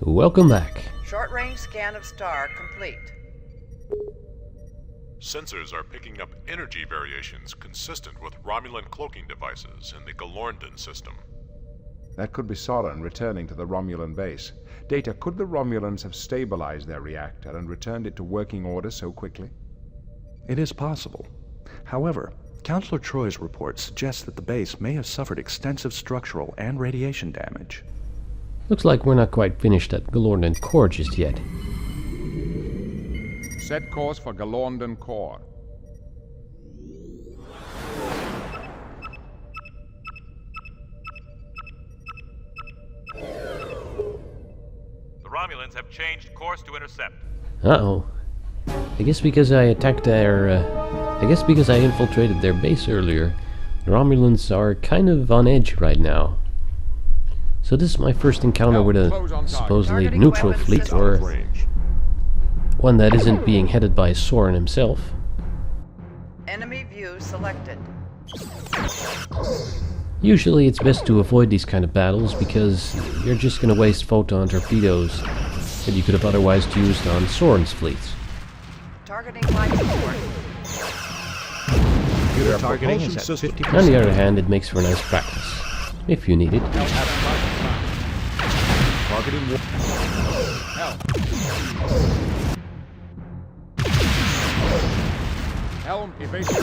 Welcome back. Short-range scan of star complete. Sensors are picking up energy variations consistent with Romulan cloaking devices in the Galorndon system. That could be Soran returning to the Romulan base. Data, could the Romulans have stabilized their reactor and returned it to working order so quickly? It is possible. However, Counselor Troy's report suggests that the base may have suffered extensive structural and radiation damage. Looks like we're not quite finished at Galorndon Core just yet. Set course for Galorndon Core. The Romulans have changed course to intercept. Uh-oh. I guess because I attacked their, I guess because I infiltrated their base earlier, the Romulans are kind of on edge right now. So this is my first encounter with a supposedly neutral fleet, or one that isn't being headed by Soran himself. Enemy view selected. Usually it's best to avoid these kind of battles because you're just gonna waste photon torpedoes that you could have otherwise used on Soran's fleets. Targeting life support. Computer targeting is at 50%. On the other hand, it makes for nice practice, if you need it. Targeting Helm evasive.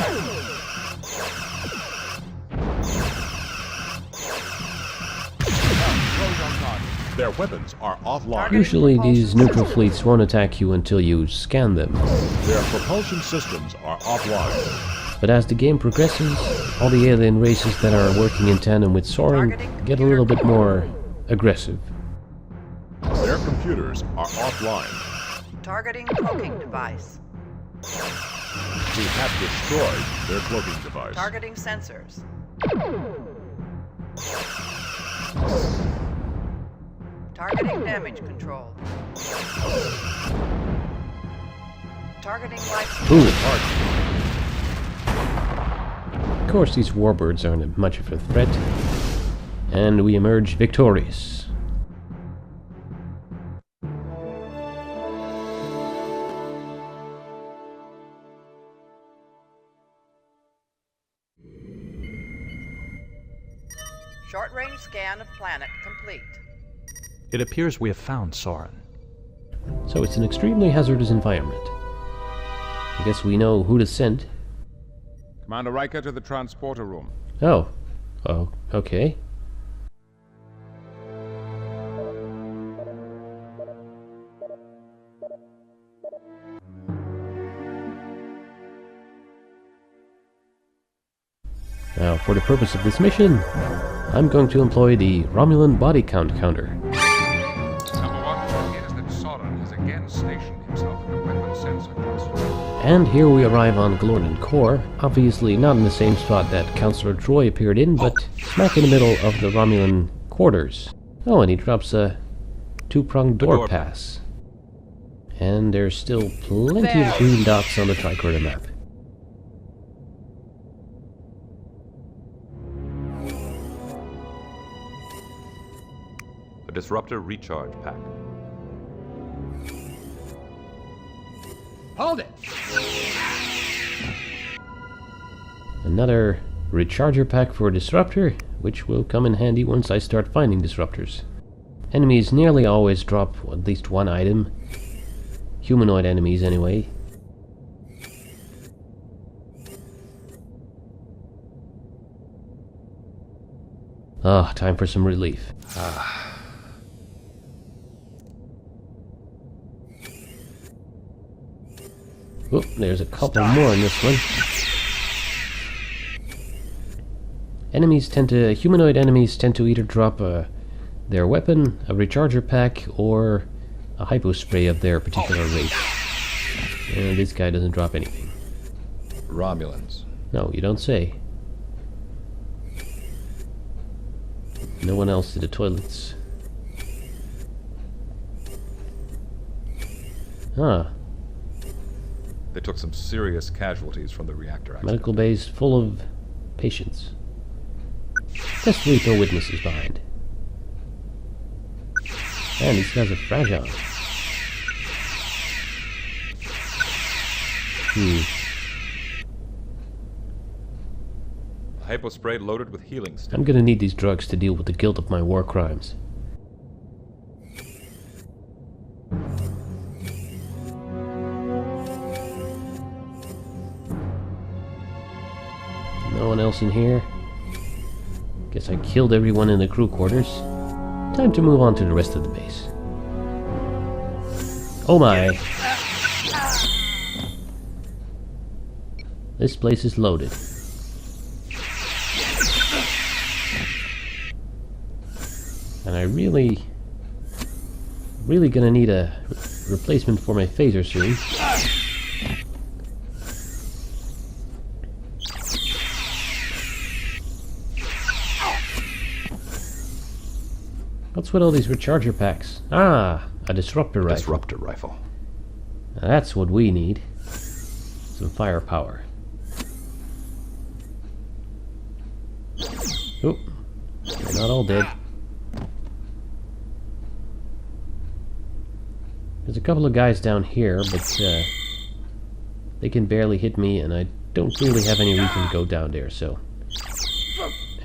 Their weapons are offline. Usually these neutral fleets won't attack you until you scan them. Their propulsion systems are offline. But as the game progresses, all the alien races that are working in tandem with Soran get a little bit more aggressive. Their computers are offline. Targeting cloaking device. We have destroyed their cloaking device. Targeting sensors. Targeting damage control. Targeting life Ooh. Of course, these warbirds aren't much of a threat, and we emerge victorious. Short-range scan of planet complete. It appears we have found Soran. So it's an extremely hazardous environment. I guess we know who to send. Commander Riker to the transporter room. Oh, okay. Now, for the purpose of this mission, I'm going to employ the Romulan body count counter. Number 1 is that Soran has again stationed himself in the weapon sensor cluster. And here we arrive on Galorndon Core, obviously not in the same spot that Counselor Troy appeared in, but smack in the middle of the Romulan quarters. Oh, and he drops a two-pronged door pass. And there's still plenty of green dots on the tricorder map. A disruptor recharge pack. Hold it! Another recharger pack for a disruptor, which will come in handy once I start finding disruptors. Enemies nearly always drop at least one item. Humanoid enemies, anyway. Ah, time for some relief. Oh, there's a couple more in this one. Humanoid enemies tend to either drop their weapon, a recharger pack, or a hypospray of their particular race. And this guy doesn't drop anything. Romulans. No, you don't say. No one else to the toilets. Huh. They took some serious casualties from the reactor accident. Medical base full of patients. Guess we throw witnesses behind. Man, these guys are fragile. Hypo spray loaded with healing stuff. I'm gonna need these drugs to deal with the guilt of my war crimes. No one else in here. Guess I killed everyone in the crew quarters. Time to move on to the rest of the base. Oh my! This place is loaded. And I really gonna need a replacement for my phaser soon. What's with all these recharger packs? Ah, a disruptor rifle. Disruptor rifle. Now that's what we need. Some firepower. Oh, they're not all dead. There's a couple of guys down here, but they can barely hit me, and I don't really have any reason to go down there, so...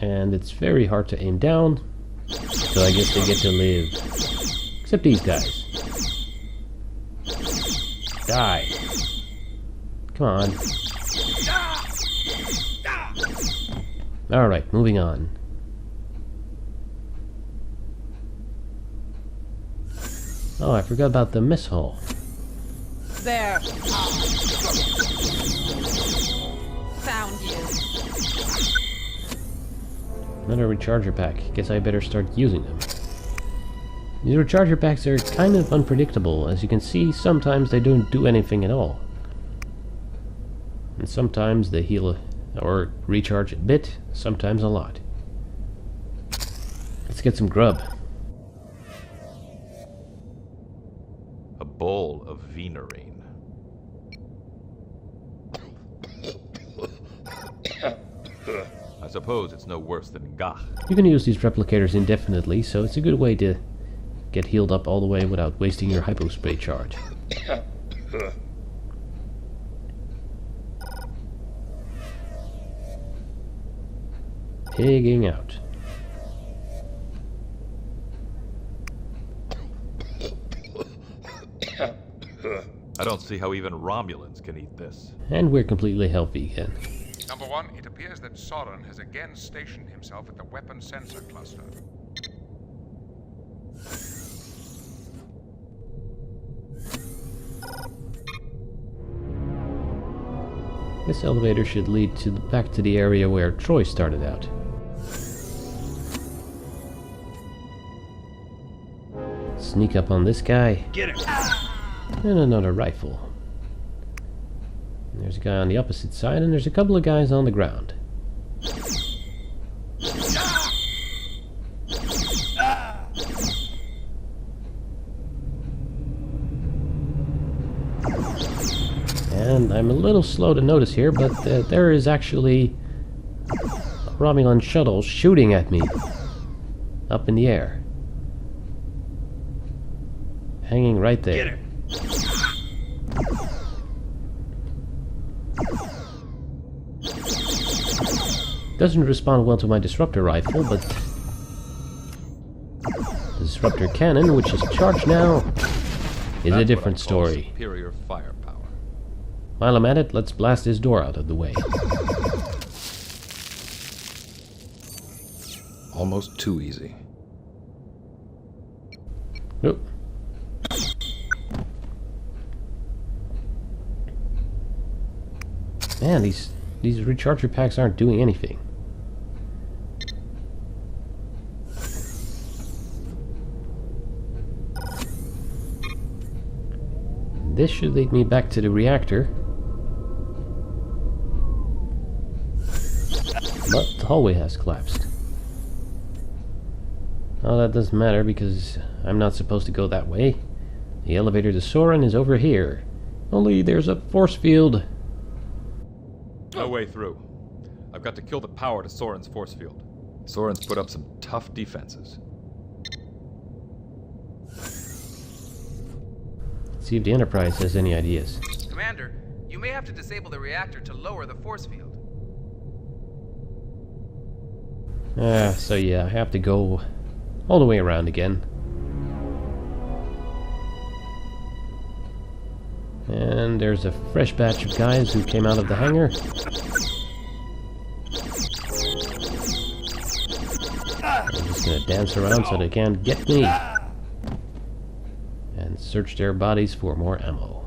And it's very hard to aim down, so I guess they get to live. Except these guys. Die. Come on. Alright, moving on. Oh, I forgot about the mess hall. There. Found you. Another recharger pack. Guess I better start using them. These recharger packs are kind of unpredictable. As you can see, sometimes they don't do anything at all. And sometimes they heal or recharge a bit, sometimes a lot. Let's get some grub. A bowl of Venerine. I suppose it's no worse than Gach. You can use these replicators indefinitely, so it's a good way to get healed up all the way without wasting your hypospray charge. Pigging out. I don't see how even Romulans can eat this. And we're completely healthy again. Number one, it appears that Soran has again stationed himself at the weapon sensor cluster. This elevator should lead to back to the area where Troy started out. Sneak up on this guy. Get him! And another rifle. And there's a guy on the opposite side, and there's a couple of guys on the ground. And I'm a little slow to notice here, but there is actually a Romulan shuttle shooting at me up in the air. Hanging right there. Get him! Doesn't respond well to my disruptor rifle, but the disruptor cannon, which is charged now, is a different story. Superior firepower. While I'm at it, let's blast this door out of the way. Almost too easy. Oh. Man, these recharger packs aren't doing anything. This should lead me back to the reactor. But the hallway has collapsed. Oh, that doesn't matter because I'm not supposed to go that way. The elevator to Soran is over here. Only there's a force field. No way through. I've got to kill the power to Soran's force field. Soran's put up some tough defenses. See if the Enterprise has any ideas. Commander, you may have to disable the reactor to lower the force field. So yeah, I have to go all the way around again. And there's a fresh batch of guys who came out of the hangar. I'm just gonna dance around so they can't get me. And search their bodies for more ammo.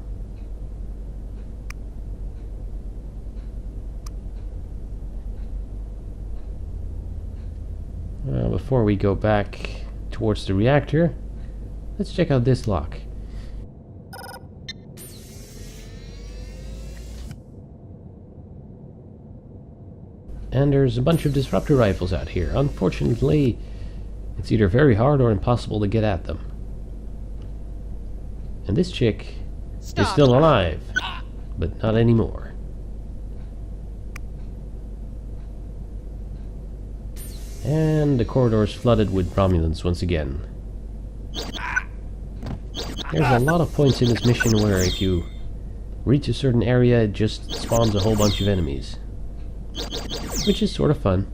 Before we go back towards the reactor, let's check out this lock. And there's a bunch of disruptor rifles out here. Unfortunately, it's either very hard or impossible to get at them. And this chick is still alive, but not anymore. And the corridor's flooded with Romulans once again. There's a lot of points in this mission where if you reach a certain area, it just spawns a whole bunch of enemies. Which is sort of fun.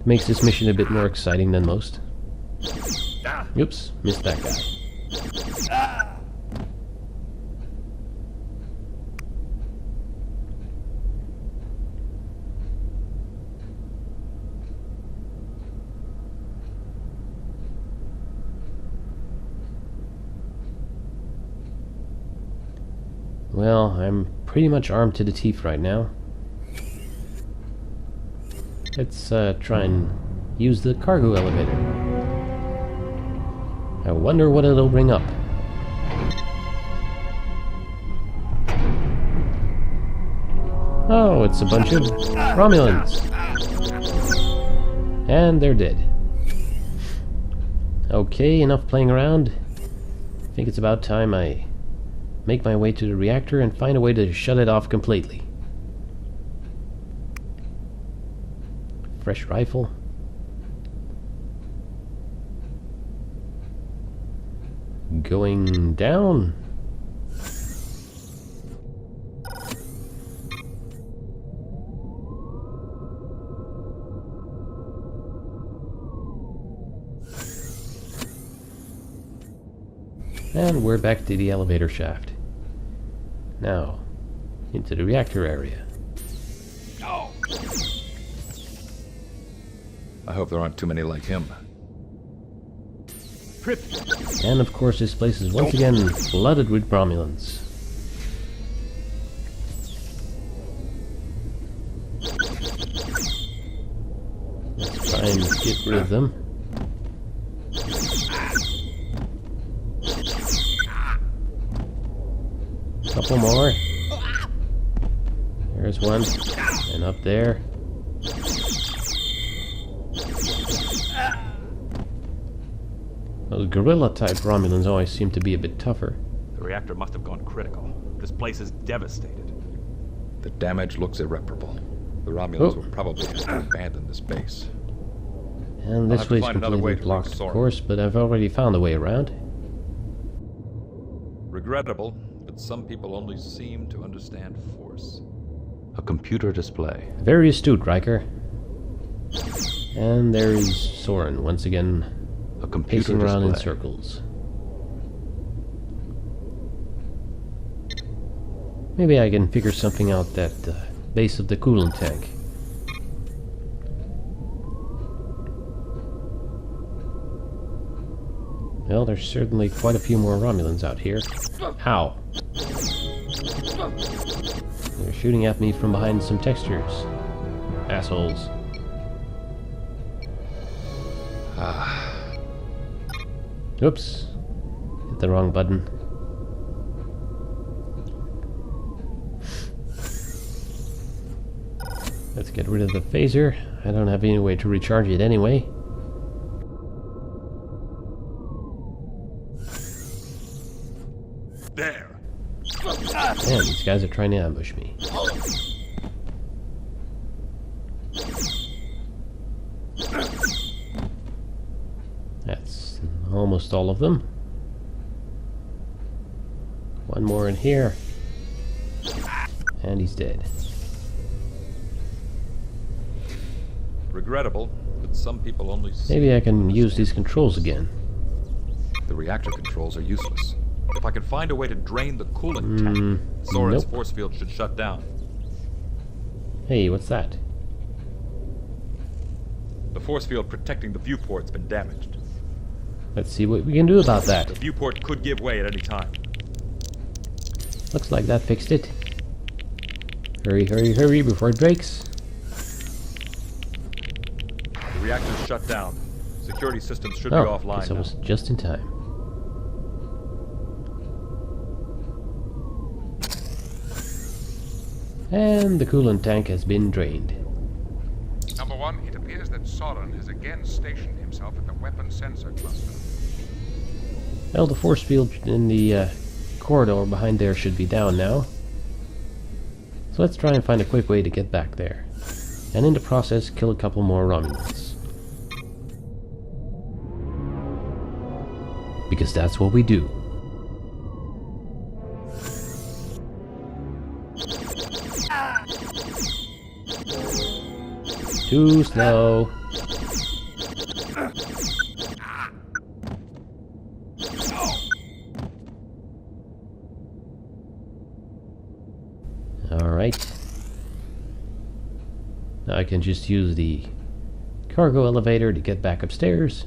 Makes this mission a bit more exciting than most. Oops, missed that guy. Well, I'm pretty much armed to the teeth right now. Let's try and use the cargo elevator. I wonder what it'll bring up. Oh, it's a bunch of Romulans. And they're dead. Okay, enough playing around. I think it's about time I make my way to the reactor and find a way to shut it off completely. Fresh rifle. Going down. And we're back to the elevator shaft. Now, into the reactor area. I hope there aren't too many like him. And of course this place is once again flooded with Romulans. Let's try and get rid of them. Couple more. There's one. And up there. Those gorilla-type Romulans always seem to be a bit tougher. The reactor must have gone critical. This place is devastated. The damage looks irreparable. The Romulans will probably have to abandon this base. And this way's completely blocked, of course, but I've already found a way around. Regrettable, but some people only seem to understand force. A computer display. Very astute, Riker. And there is Soran once again, A computer pacing around in display. circles. Maybe I can figure something out at the base of the coolant tank. Well, there's certainly quite a few more Romulans out here. Ow! They're shooting at me from behind some textures. Assholes. Oops. Hit the wrong button. Let's get rid of the phaser. I don't have any way to recharge it anyway. There. Man, these guys are trying to ambush me. That's almost all of them. One more in here. And he's dead. Regrettable, but some people only see. Maybe I can use these controls again. The reactor controls are useless. If I can find a way to drain the coolant tank, Soran's nope. force field should shut down. Hey, what's that? The force field protecting the viewport's been damaged. Let's see what we can do about that. The viewport could give way at any time. Looks like that fixed it. Hurry, hurry, hurry before it breaks. The reactor's shut down. Security systems should be Oh, offline guess I now. was just in time. And the coolant tank has been drained. Number 1, it appears that Soran has again stationed himself at the weapon sensor cluster. Well, the force field in the corridor behind there should be down now. So let's try and find a quick way to get back there. And in the process, kill a couple more Romulans. Because that's what we do. Too slow. Alright. Now I can just use the cargo elevator to get back upstairs.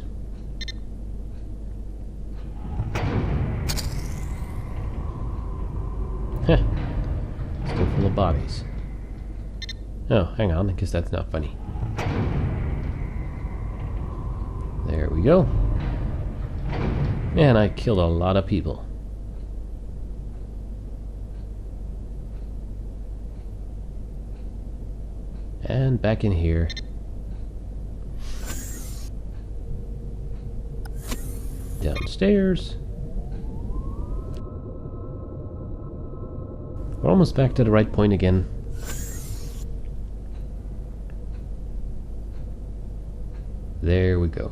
Heh. Still full of bodies. Oh, hang on, I guess that's not funny. There we go. Man, I killed a lot of people. And back in here. Downstairs. We're almost back to the right point again. There we go.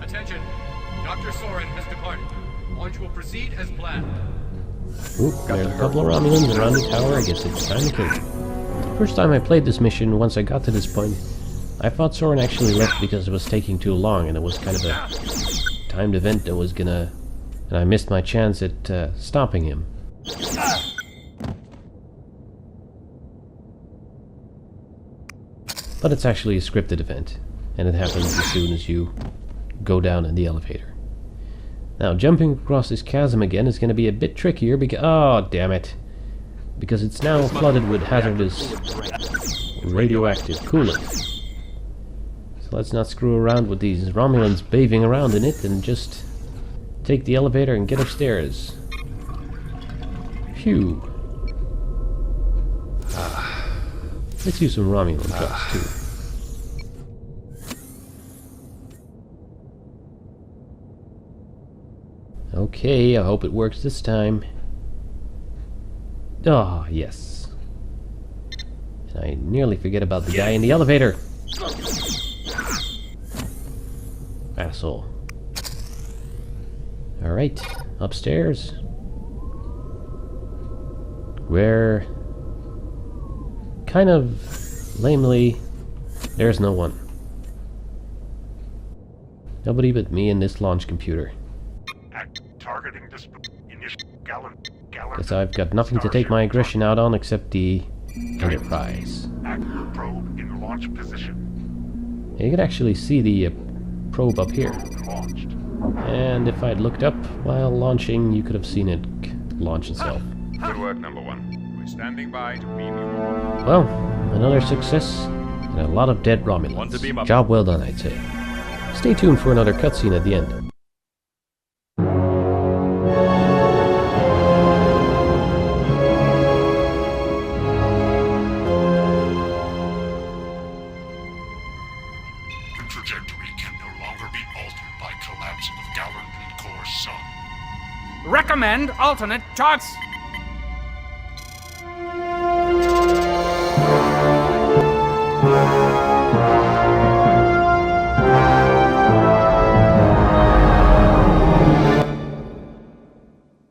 Attention! Dr. Soran has departed. Launch will proceed as planned. Oop, there's a couple of Romulans around the tower. I guess it's time to kill them. First time I played this mission, once I got to this point, I thought Soran actually left because it was taking too long, and it was kind of a timed event that was gonna... and I missed my chance at stopping him. But it's actually a scripted event, and it happens as soon as you go down in the elevator. Now, jumping across this chasm again is going to be a bit trickier because... oh, damn it. Because it's now flooded with hazardous radioactive coolant. So let's not screw around with these Romulans bathing around in it and just take the elevator and get upstairs. Phew. Let's use some Romulan trucks too. Okay, I hope it works this time. Ah, yes. And I nearly forget about the guy in the elevator. Asshole. Alright, upstairs. Where... kind of lamely, there's no one. Nobody but me and this launch computer. Targeting this initial Guess I've got nothing to take my aggression out on except the Enterprise. probe in launch position. You could actually see the probe up here. Launched. And if I'd looked up while launching, you could have seen it launch itself. Good work, number 1. We're standing by to beam you. Well, another success and a lot of dead Romulans. One to beam up. Job well done, I'd say. Stay tuned for another cutscene at the end. The trajectory can no longer be altered by collapse of Galorndon Core sun. Recommend alternate charts.